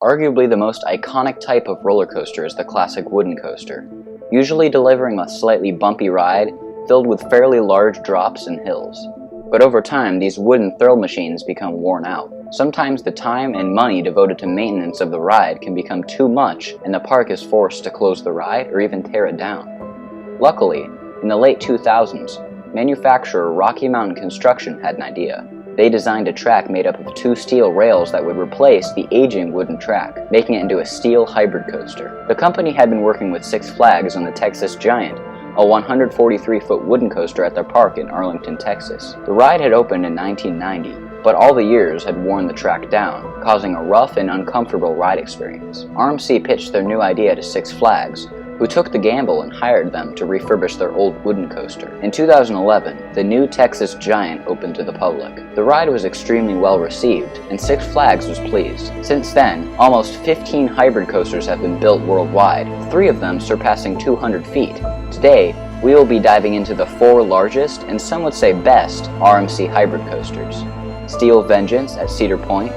Arguably the most iconic type of roller coaster is the classic wooden coaster, usually delivering a slightly bumpy ride filled with fairly large drops and hills. But over time, these wooden thrill machines become worn out. Sometimes the time and money devoted to maintenance of the ride can become too much and the park is forced to close the ride or even tear it down. Luckily, in the late 2000s, manufacturer Rocky Mountain Construction had an idea. They designed a track made up of 2 steel rails that would replace the aging wooden track, making it into a steel hybrid coaster. The company had been working with Six Flags on the Texas Giant, a 143-foot wooden coaster at their park in Arlington, Texas. The ride had opened in 1990, but all the years had worn the track down, causing a rough and uncomfortable ride experience. RMC pitched their new idea to Six Flags, who took the gamble and hired them to refurbish their old wooden coaster. In 2011, the new Texas Giant opened to the public. The ride was extremely well received, and Six Flags was pleased. Since then, almost 15 hybrid coasters have been built worldwide, 3 of them surpassing 200 feet. Today, we will be diving into the 4 largest, and some would say best, RMC hybrid coasters. Steel Vengeance at Cedar Point,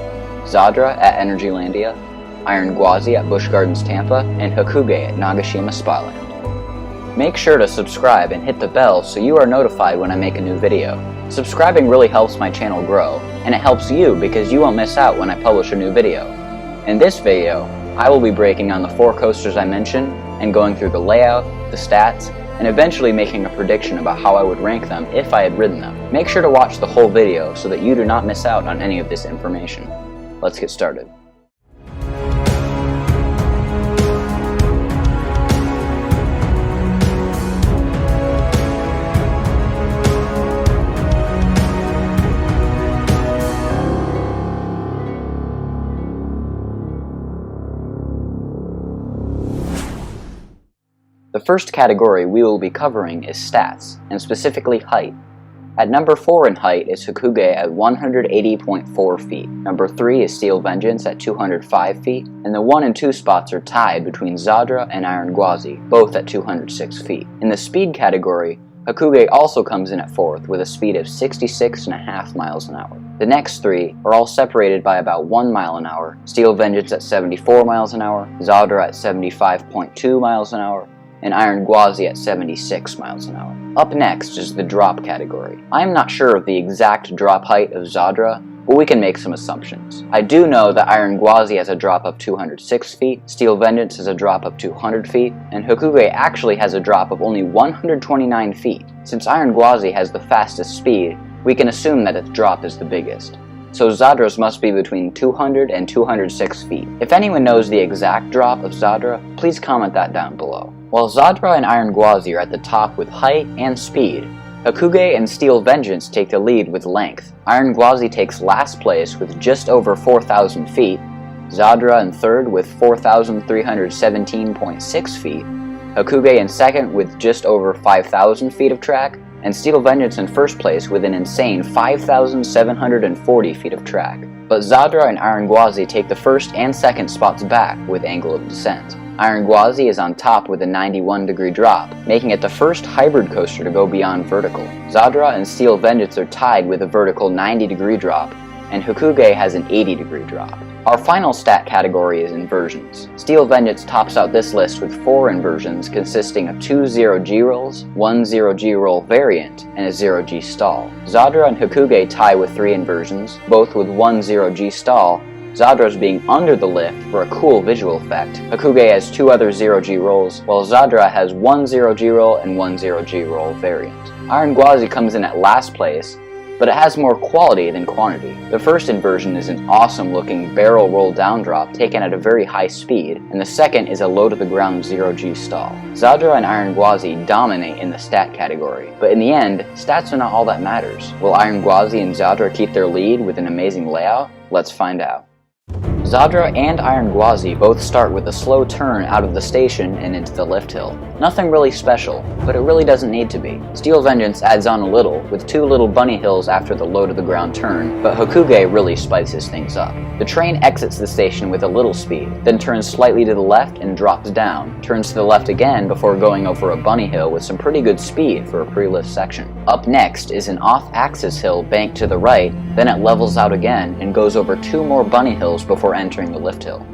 Zadra at Energylandia, Iron Gwazi at Busch Gardens Tampa, and Hakugei at Nagashima Spaland. Make sure to subscribe and hit the bell so you are notified when I make a new video. Subscribing really helps my channel grow, and it helps you because you won't miss out when I publish a new video. In this video, I will be breaking down the 4 coasters I mentioned and going through the layout, the stats, and eventually making a prediction about how I would rank them if I had ridden them. Make sure to watch the whole video so that you do not miss out on any of this information. Let's get started. The first category we will be covering is stats, and specifically height. At number 4 in height is Hakugei at 180.4 feet. Number 3 is Steel Vengeance at 205 feet, and the 1 and 2 spots are tied between Zadra and Iron Gwazi, both at 206 feet. In the speed category, Hakugei also comes in at 4th with a speed of 66.5 miles an hour. The next 3 are all separated by about 1 mile an hour, Steel Vengeance at 74 miles an hour, Zadra at 75.2 miles an hour, and Iron Gwazi at 76 miles an hour. Up next is the drop category. I am not sure of the exact drop height of Zadra, but we can make some assumptions. I do know that Iron Gwazi has a drop of 206 feet, Steel Vengeance has a drop of 200 feet, and Hakugei actually has a drop of only 129 feet. Since Iron Gwazi has the fastest speed, we can assume that its drop is the biggest. So Zadra's must be between 200 and 206 feet. If anyone knows the exact drop of Zadra, please comment that down below. While Zadra and Iron Gwazi are at the top with height and speed, Hakugei and Steel Vengeance take the lead with length. Iron Gwazi takes last place with just over 4,000 feet, Zadra in third with 4,317.6 feet, Hakugei in second with just over 5,000 feet of track, and Steel Vengeance in first place with an insane 5,740 feet of track. But Zadra and Iron Gwazi take the first and second spots back with angle of descent. Iron Gwazi is on top with a 91-degree drop, making it the first hybrid coaster to go beyond vertical. Zadra and Steel Vengeance are tied with a vertical 90-degree drop, and Hakugei has an 80-degree drop. Our final stat category is inversions. Steel Vengeance tops out this list with 4 inversions consisting of 2 0G rolls, 1 0G roll variant, and a 0G stall. Zadra and Hakugei tie with 3 inversions, both with 1 0G stall, Zadra's being under the lift for a cool visual effect. Hakugei has 2 other 0G rolls, while Zadra has 1 0G roll and 1 0G roll variant. Iron Gwazi comes in at last place, but it has more quality than quantity. The first inversion is an awesome looking barrel roll down drop taken at a very high speed, and the second is a low to the ground 0G stall. Zadra and Iron Gwazi dominate in the stat category, but in the end, stats are not all that matters. Will Iron Gwazi and Zadra keep their lead with an amazing layout? Let's find out. Zadra and Iron Gwazi both start with a slow turn out of the station and into the lift hill. Nothing really special, but it really doesn't need to be. Steel Vengeance adds on a little, with 2 little bunny hills after the low to the ground turn, but Hakugei really spices things up. The train exits the station with a little speed, then turns slightly to the left and drops down, turns to the left again before going over a bunny hill with some pretty good speed for a pre-lift section. Up next is an off-axis hill banked to the right, then it levels out again and goes over 2 more bunny hills before entering the lift hill.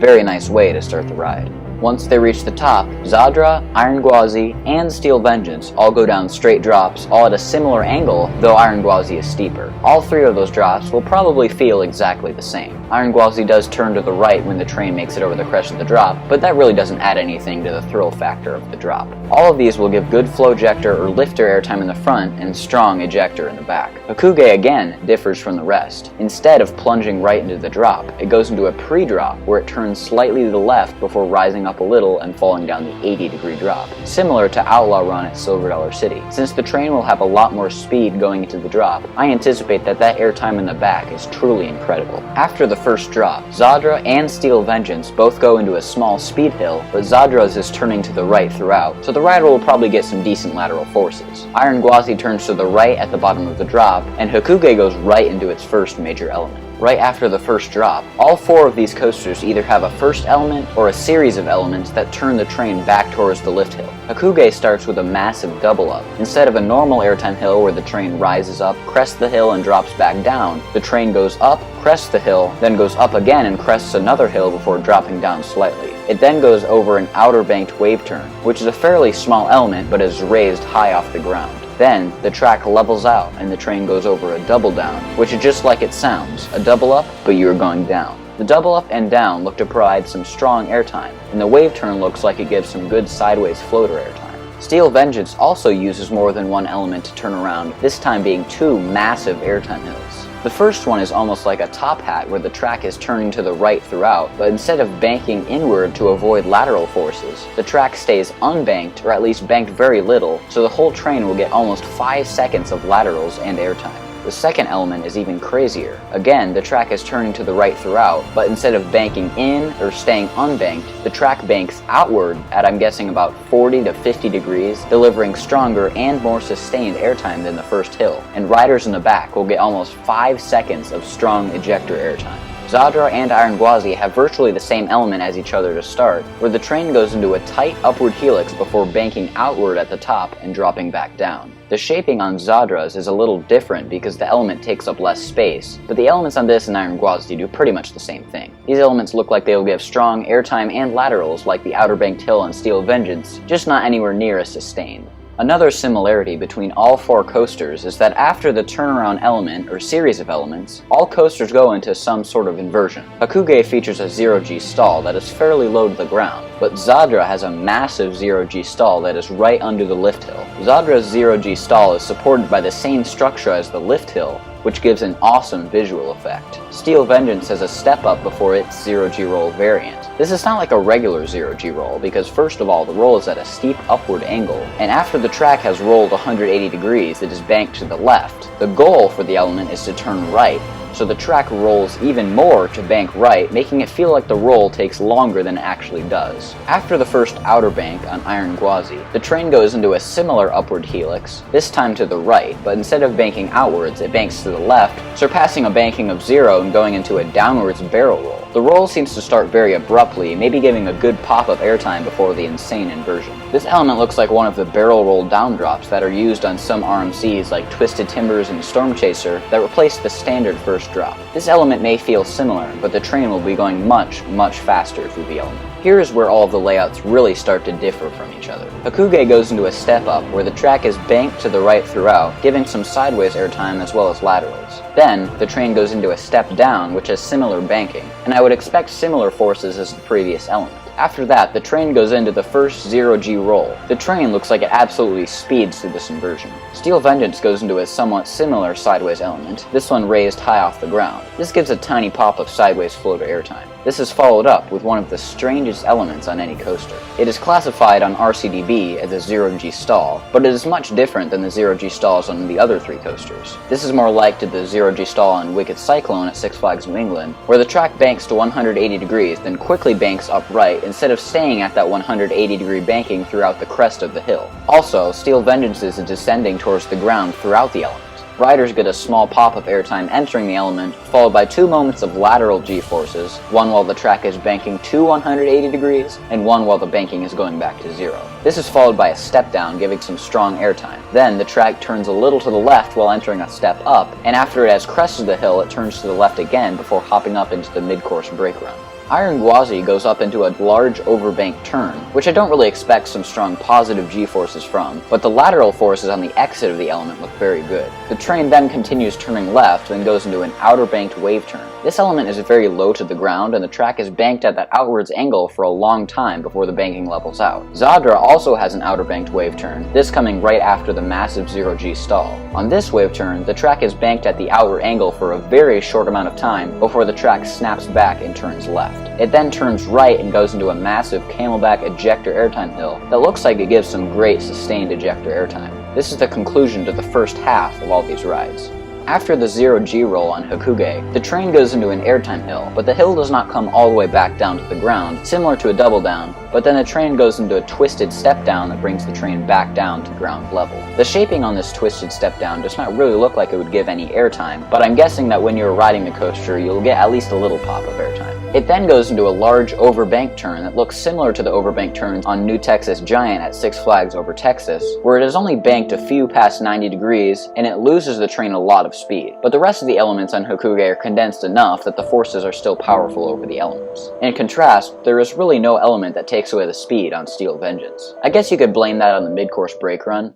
very nice way to start the ride. Once they reach the top, Zadra, Iron Gwazi, and Steel Vengeance all go down straight drops, all at a similar angle, though Iron Gwazi is steeper. All three of those drops will probably feel exactly the same. Iron Gwazi does turn to the right when the train makes it over the crest of the drop, but that really doesn't add anything to the thrill factor of the drop. All of these will give good flow ejector or lifter airtime in the front and strong ejector in the back. Hakugei again differs from the rest. Instead of plunging right into the drop, it goes into a pre-drop where it turns slightly to the left before rising up a little and falling down the 80-degree drop, similar to Outlaw Run at Silver Dollar City. Since the train will have a lot more speed going into the drop, I anticipate that airtime in the back is truly incredible. After the first drop, Zadra and Steel Vengeance both go into a small speed hill, but Zadra's is turning to the right throughout, so the rider will probably get some decent lateral forces. Iron Gwazi turns to the right at the bottom of the drop, and Hakugei goes right into its first major element. Right after the first drop, all four of these coasters either have a first element or a series of elements that turn the train back towards the lift hill. Hakugei starts with a massive double up. Instead of a normal airtime hill where the train rises up, crests the hill, and drops back down, the train goes up, crests the hill, then goes up again and crests another hill before dropping down slightly. It then goes over an outer banked wave turn, which is a fairly small element but is raised high off the ground. Then, the track levels out and the train goes over a double down, which is just like it sounds, a double up, but you are going down. The double up and down look to provide some strong airtime, and the wave turn looks like it gives some good sideways floater airtime. Steel Vengeance also uses more than one element to turn around, this time being two massive airtime hills. The first one is almost like a top hat where the track is turning to the right throughout, but instead of banking inward to avoid lateral forces, the track stays unbanked, or at least banked very little, so the whole train will get almost 5 seconds of laterals and airtime. The second element is even crazier. Again, the track is turning to the right throughout, but instead of banking in or staying unbanked, the track banks outward at I'm guessing about 40 to 50 degrees, delivering stronger and more sustained airtime than the first hill, and riders in the back will get almost 5 seconds of strong ejector airtime. Zadra and Iron Gwazi have virtually the same element as each other to start, where the train goes into a tight upward helix before banking outward at the top and dropping back down. The shaping on Zadra's is a little different because the element takes up less space, but the elements on this and Iron Gwazi do pretty much the same thing. These elements look like they will give strong airtime and laterals like the Outer Banked Hill and Steel Vengeance, just not anywhere near as sustained. Another similarity between all four coasters is that after the turnaround element or series of elements, all coasters go into some sort of inversion. Hakugei features a zero-G stall that is fairly low to the ground, but Zadra has a massive zero-G stall that is right under the lift hill. Zadra's zero-G stall is supported by the same structure as the lift hill, which gives an awesome visual effect. Steel Vengeance has a step up before its zero-G roll variant. This is not like a regular zero-G roll because first of all the roll is at a steep upward angle, and after the track has rolled 180 degrees it is banked to the left. The goal for the element is to turn right, so the track rolls even more to bank right, making it feel like the roll takes longer than it actually does. After the first outer bank on Iron Gwazi, the train goes into a similar upward helix, this time to the right, but instead of banking outwards, it banks to the left, surpassing a banking of 0 and going into a downwards barrel roll. The roll seems to start very abruptly, maybe giving a good pop of airtime before the insane inversion. This element looks like one of the barrel roll down drops that are used on some RMCs like Twisted Timbers and Storm Chaser that replace the standard first drop. This element may feel similar, but the train will be going much faster through the element. Here is where all of the layouts really start to differ from each other. Hakugei goes into a step up where the track is banked to the right throughout, giving some sideways airtime as well as laterals. Then, the train goes into a step down which has similar banking, and I would expect similar forces as the previous element. After that, the train goes into the first zero-G roll. The train looks like it absolutely speeds through this inversion. Steel Vengeance goes into a somewhat similar sideways element, this one raised high off the ground. This gives a tiny pop of sideways floater airtime. This is followed up with one of the strangest elements on any coaster. It is classified on RCDB as a zero-G stall, but it is much different than the zero-G stalls on the other three coasters. This is more like to the zero-G stall on Wicked Cyclone at Six Flags New England, where the track banks to 180 degrees, then quickly banks upright instead of staying at that 180 degree banking throughout the crest of the hill. Also, Steel Vengeance is descending towards the ground throughout the element. Riders get a small pop of airtime entering the element, followed by 2 moments of lateral G-forces, one while the track is banking to 180 degrees, and one while the banking is going back to 0. This is followed by a step down, giving some strong airtime. Then, the track turns a little to the left while entering a step up, and after it has crested the hill, it turns to the left again before hopping up into the mid-course brake run. Iron Gwazi goes up into a large overbanked turn, which I don't really expect some strong positive G-forces from, but the lateral forces on the exit of the element look very good. The train then continues turning left, then goes into an outer banked wave turn. This element is very low to the ground, and the track is banked at that outwards angle for a long time before the banking levels out. Zadra also has an outer banked wave turn, this coming right after the massive 0G stall. On this wave turn, the track is banked at the outer angle for a very short amount of time before the track snaps back and turns left. It then turns right and goes into a massive camelback ejector airtime hill that looks like it gives some great sustained ejector airtime. This is the conclusion to the first half of all these rides. After the 0G roll on Hakugei, the train goes into an airtime hill, but the hill does not come all the way back down to the ground, similar to a double down, but then the train goes into a twisted step down that brings the train back down to ground level. The shaping on this twisted step down does not really look like it would give any airtime, but I'm guessing that when you're riding the coaster, you'll get at least a little pop of airtime. It then goes into a large overbanked turn that looks similar to the overbanked turns on New Texas Giant at Six Flags Over Texas, where it is only banked a few past 90 degrees, and it loses the train a lot of speed. But the rest of the elements on Hakugei are condensed enough that the forces are still powerful over the elements. In contrast, there is really no element that takes away the speed on Steel Vengeance. I guess you could blame that on the mid-course brake run,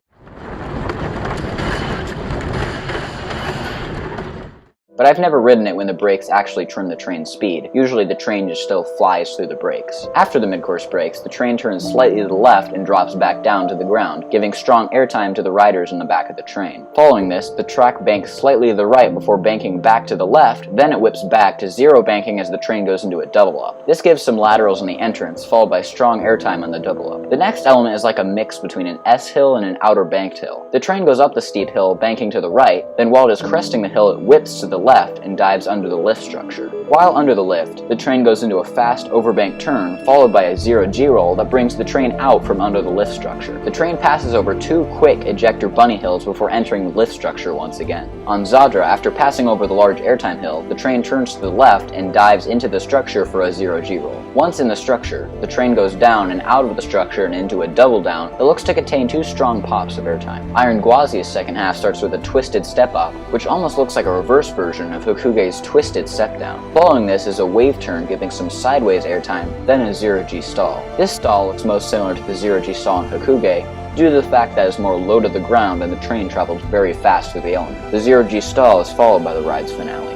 but I've never ridden it when the brakes actually trim the train's speed. Usually the train just still flies through the brakes. After the mid-course brakes, the train turns slightly to the left and drops back down to the ground, giving strong airtime to the riders in the back of the train. Following this, the track banks slightly to the right before banking back to the left, then it whips back to zero banking as the train goes into a double up. This gives some laterals in the entrance, followed by strong airtime on the double up. The next element is like a mix between an S hill and an outer banked hill. The train goes up the steep hill, banking to the right, then while it is cresting the hill, it whips to the left and dives under the lift structure. While under the lift, the train goes into a fast overbanked turn, followed by a 0G roll that brings the train out from under the lift structure. The train passes over two quick ejector bunny hills before entering the lift structure once again. On Zadra, after passing over the large airtime hill, the train turns to the left and dives into the structure for a 0G roll. Once in the structure, the train goes down and out of the structure and into a double down that looks to contain two strong pops of airtime. Iron Gwazi's second half starts with a twisted step up, which almost looks like a reverse version of Hakugei's twisted step down. Following this is a wave turn giving some sideways airtime, then a 0G stall. This stall looks most similar to the 0G stall in Hakugei due to the fact that it's more low to the ground and the train travels very fast through the element. The 0G stall is followed by the ride's finale.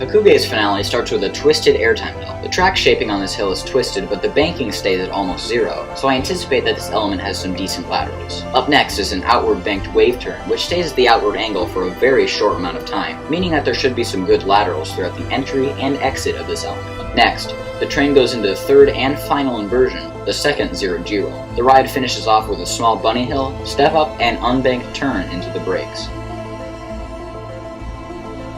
Hakugei's finale starts with a twisted airtime hill. The track shaping on this hill is twisted, but the banking stays at almost zero, so I anticipate that this element has some decent laterals. Up next is an outward banked wave turn, which stays at the outward angle for a very short amount of time, meaning that there should be some good laterals throughout the entry and exit of this element. Next, the train goes into the third and final inversion, the second 0G roll. The ride finishes off with a small bunny hill, step up, and unbanked turn into the brakes.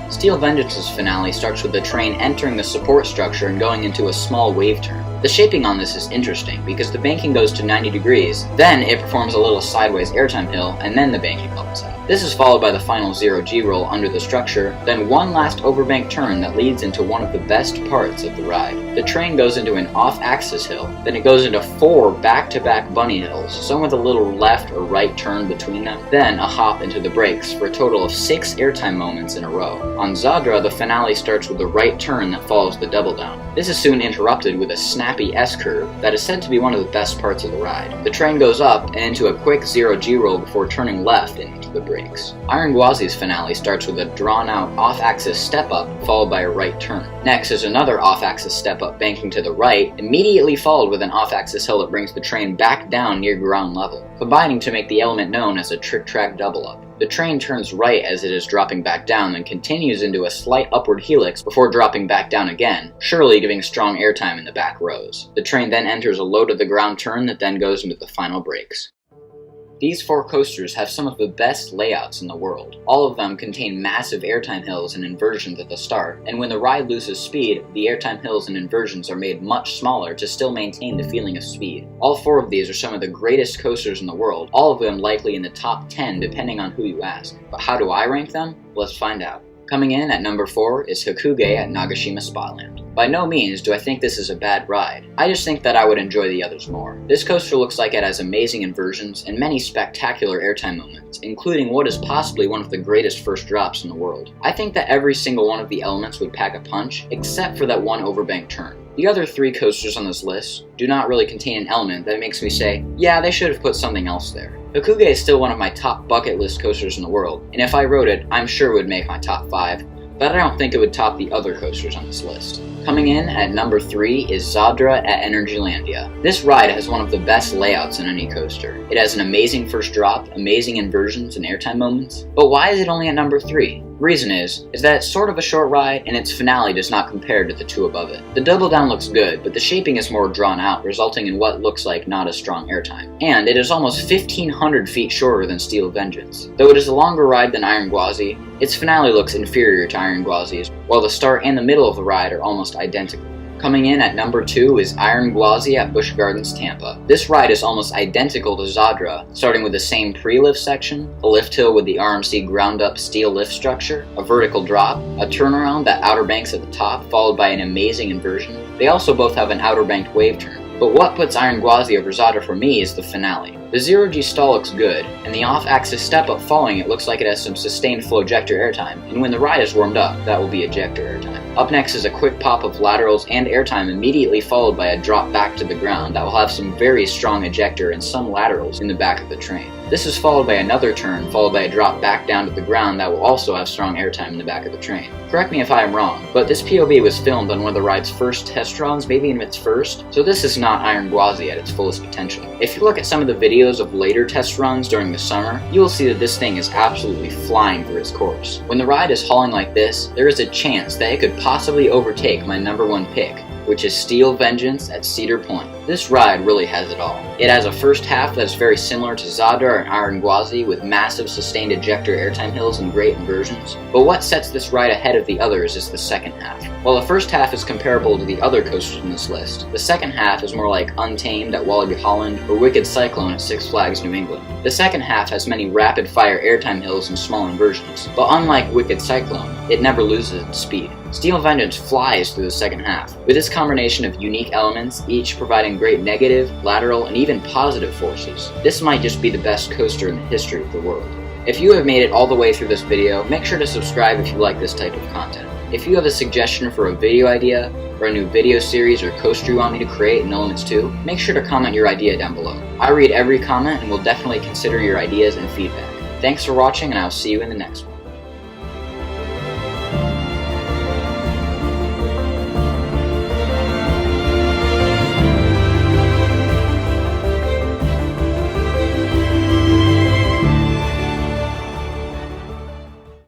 Steel Vengeance's finale starts with the train entering the support structure and going into a small wave turn. The shaping on this is interesting because the banking goes to 90 degrees, then it performs a little sideways airtime hill, and then the banking levels out. This is followed by the final 0G roll under the structure, then one last overbanked turn that leads into one of the best parts of the ride. The train goes into an off-axis hill, then it goes into 4 back-to-back bunny hills, some with a little left or right turn between them, then a hop into the brakes for a total of 6 airtime moments in a row. On Zadra, the finale starts with a right turn that follows the double down. This is soon interrupted with a snappy S-curve that is said to be one of the best parts of the ride. The train goes up and into a quick 0G roll before turning left and into the brakes. Iron Gwazi's finale starts with a drawn-out off-axis step-up followed by a right turn. Next is another off-axis step-up banking to the right, immediately followed with an off-axis hill that brings the train back down near ground level, combining to make the element known as a trick-track double-up. The train turns right as it is dropping back down, then continues into a slight upward helix before dropping back down again, surely giving strong airtime in the back rows. The train then enters a low-to-the-ground turn that then goes into the final brakes. These 4 coasters have some of the best layouts in the world. All of them contain massive airtime hills and inversions at the start, and when the ride loses speed, the airtime hills and inversions are made much smaller to still maintain the feeling of speed. All 4 of these are some of the greatest coasters in the world, all of them likely in the top 10 depending on who you ask. But how do I rank them? Let's find out. Coming in at number 4 is Hakugei at Nagashima Spaland. By no means do I think this is a bad ride. I just think that I would enjoy the others more. This coaster looks like it has amazing inversions and many spectacular airtime moments, including what is possibly one of the greatest first drops in the world. I think that every single one of the elements would pack a punch, except for that one overbanked turn. The other 3 coasters on this list do not really contain an element that makes me say, yeah, they should have put something else there. Hakugei is still one of my top bucket list coasters in the world, and if I rode it, I'm sure it would make my top 5, but I don't think it would top the other coasters on this list. Coming in at number 3 is Zadra at Energylandia. This ride has one of the best layouts in any coaster. It has an amazing first drop, amazing inversions and airtime moments, but why is it only at number 3? Reason is that it's sort of a short ride and its finale does not compare to the 2 above it. The double down looks good, but the shaping is more drawn out, resulting in what looks like not as strong airtime. And it is almost 1,500 feet shorter than Steel Vengeance. Though it is a longer ride than Iron Gwazi, its finale looks inferior to Iron Gwazi's, while the start and the middle of the ride are almost identical. Coming in at number 2 is Iron Gwazi at Busch Gardens Tampa. This ride is almost identical to Zadra, starting with the same pre-lift section, a lift hill with the RMC ground-up steel lift structure, a vertical drop, a turnaround that outer banks at the top, followed by an amazing inversion. They also both have an outer banked wave turn. But what puts Iron Gwazi over Zadra for me is the finale. The 0G stall looks good, and the off-axis step-up following it looks like it has some sustained flow ejector airtime, and when the ride is warmed up, that will be ejector airtime. Up next is a quick pop of laterals and airtime immediately followed by a drop back to the ground that will have some very strong ejector and some laterals in the back of the train. This is followed by another turn, followed by a drop back down to the ground that will also have strong airtime in the back of the train. Correct me if I am wrong, but this POV was filmed on one of the ride's first test runs, maybe in its first, so this is not Iron Gwazi at its fullest potential. If you look at some of the videos of later test runs during the summer, you will see that this thing is absolutely flying through its course. When the ride is hauling like this, there is a chance that it could possibly overtake my number 1 pick, which is Steel Vengeance at Cedar Point. This ride really has it all. It has a first half that is very similar to Zadra and Iron Gwazi with massive sustained ejector airtime hills and great inversions, but what sets this ride ahead of the others is the second half. While the first half is comparable to the other coasters in this list, the second half is more like Untamed at Walibi Holland or Wicked Cyclone at Six Flags New England. The second half has many rapid-fire airtime hills and small inversions, but unlike Wicked Cyclone, it never loses its speed. Steel Vengeance flies through the second half, with this combination of unique elements, each providing great negative, lateral, and even positive forces. This might just be the best coaster in the history of the world. If you have made it all the way through this video, make sure to subscribe if you like this type of content. If you have a suggestion for a video idea, or a new video series or coaster you want me to create in Elements 2, make sure to comment your idea down below. I read every comment and will definitely consider your ideas and feedback. Thanks for watching, and I'll see you in the next one.